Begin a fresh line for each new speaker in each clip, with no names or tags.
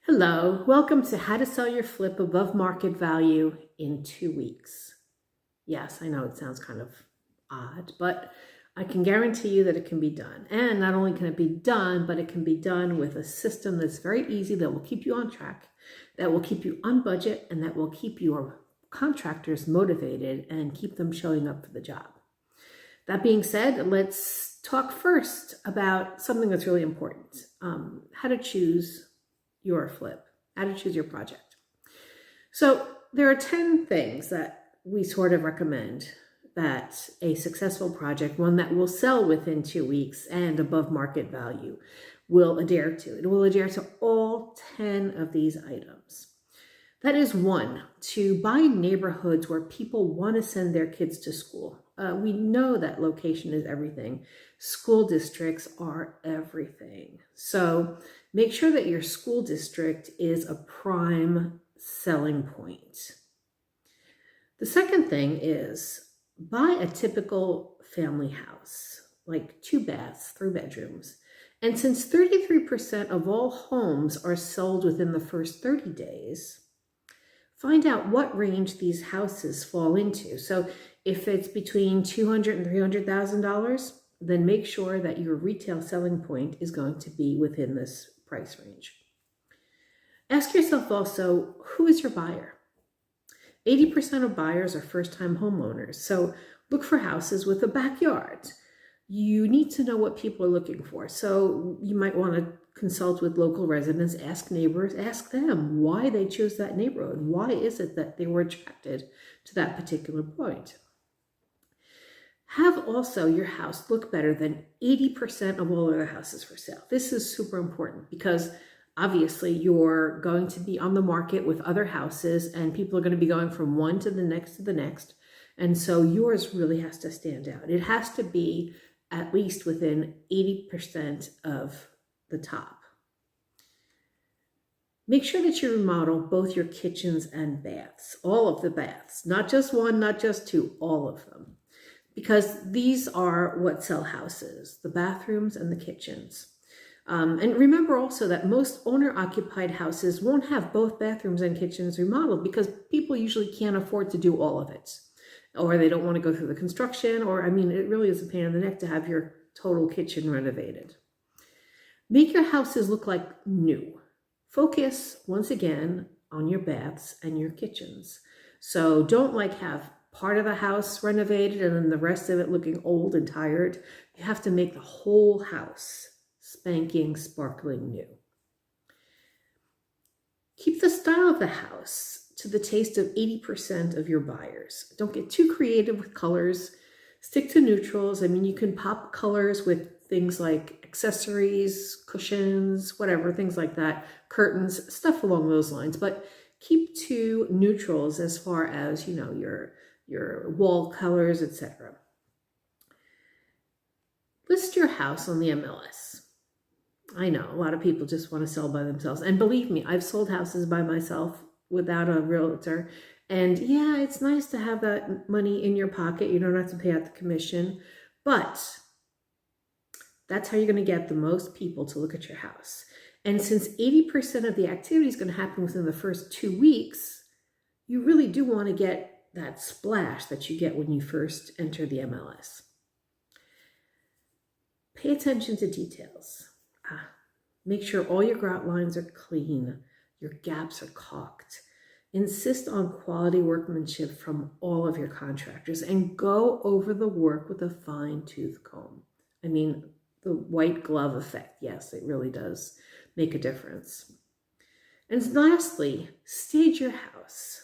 Hello, welcome to How to Sell Your Flip Above Market Value in 2 weeks. Yes, I know it sounds kind of odd, but I can guarantee you that it can be done. And not only can it be done, but it can be done with a system that's very easy, that will keep you on track, that will keep you on budget, and that will keep your contractors motivated and keep them showing up for the job. That being said, let's talk first about something that's really important, how to choose your flip, how to choose your project. So there are 10 things that we sort of recommend that a successful project, one that will sell within 2 weeks and above market value, will adhere to. It will adhere to all 10 of these items. That is one, to buy neighborhoods where people want to send their kids to school. We know that location is everything. School districts are everything. So make sure that your school district is a prime selling point. The second thing is buy a typical family house, like 2 baths, 3 bedrooms. And since 33% of all homes are sold within the first 30 days, find out what range these houses fall into. So if it's between $200,000 and $300,000, then make sure that your retail selling point is going to be within this price range. Ask yourself also, who is your buyer? 80% of buyers are first-time homeowners, so look for houses with a backyard. You need to know what people are looking for. So you might want to consult with local residents, ask neighbors, ask them why they chose that neighborhood. Why is it that they were attracted to that particular point? Have also your house look better than 80% of all other houses for sale. This is super important because obviously you're going to be on the market with other houses and people are going to be going from one to the next to the next. And so yours really has to stand out. It has to be at least within 80% of the top. Make sure that you remodel both your kitchens and baths, all of the baths, not just one, not just two, all of them. Because these are what sell houses, the bathrooms and the kitchens. And remember also that most owner-occupied houses won't have both bathrooms and kitchens remodeled because people usually can't afford to do all of it. Or they don't want to go through the construction, or it really is a pain in the neck to have your total kitchen renovated. Make your houses look like new. Focus, once again, on your baths and your kitchens. So don't have part of the house renovated and then the rest of it looking old and tired. You have to make the whole house spanking, sparkling new. Keep the style of the house to the taste of 80% of your buyers. Don't get too creative with colors. Stick to neutrals. You can pop colors with things like accessories, cushions, whatever, things like that, curtains, stuff along those lines. But keep to neutrals as far as, your wall colors, etc. List your house on the MLS. I know a lot of people just want to sell by themselves. And believe me, I've sold houses by myself without a realtor. And yeah, it's nice to have that money in your pocket. You don't have to pay out the commission. But that's how you're going to get the most people to look at your house. And since 80% of the activity is going to happen within the first 2 weeks, you really do want to get that splash that you get when you first enter the MLS. Pay attention to details. Make sure all your grout lines are clean, your gaps are caulked. Insist on quality workmanship from all of your contractors and go over the work with a fine-tooth comb. The white glove effect, yes, it really does make a difference. And lastly, stage your house.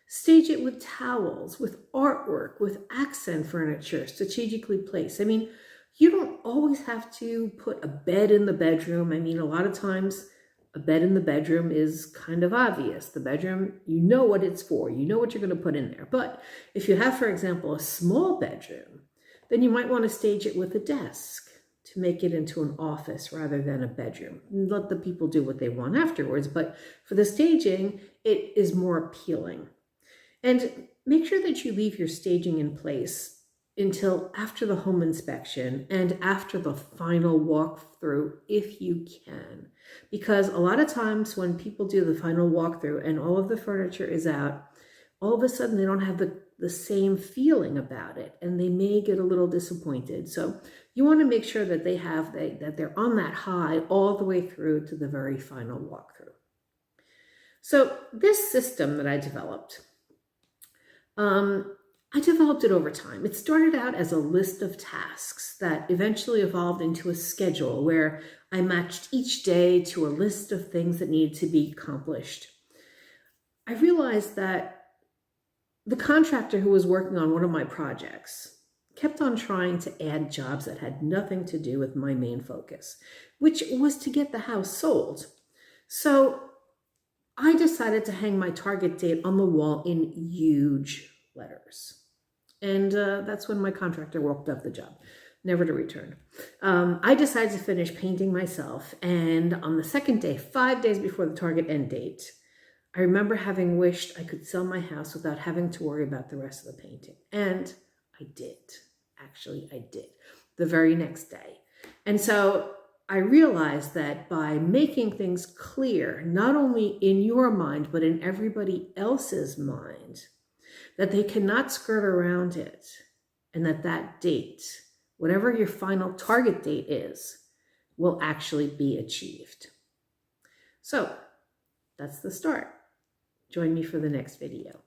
Stage it with towels, with artwork, with accent furniture, strategically placed. You don't always have to put a bed in the bedroom. A lot of times a bed in the bedroom is kind of obvious. The bedroom, you know what it's for. You know what you're going to put in there. But if you have, for example, a small bedroom, then you might want to stage it with a desk to make it into an office rather than a bedroom. Let the people do what they want afterwards. But for the staging, it is more appealing. And make sure that you leave your staging in place until after the home inspection and after the final walkthrough if you can. Because a lot of times when people do the final walkthrough and all of the furniture is out, all of a sudden they don't have the same feeling about it and they may get a little disappointed. So you want to make sure that that they're on that high all the way through to the very final walkthrough. So this system that I developed it over time. It started out as a list of tasks that eventually evolved into a schedule where I matched each day to a list of things that needed to be accomplished. I realized that the contractor who was working on one of my projects kept on trying to add jobs that had nothing to do with my main focus, which was to get the house sold. So I decided to hang my target date on the wall in huge letters. And that's when my contractor walked off the job, never to return. I decided to finish painting myself. And on the second day, 5 days before the target end date, I remember having wished I could sell my house without having to worry about the rest of the painting. And I did. Actually, I did. The very next day. And so I realized that by making things clear, not only in your mind, but in everybody else's mind, that they cannot skirt around it, and that date, whatever your final target date is, will actually be achieved. So that's the start. Join me for the next video.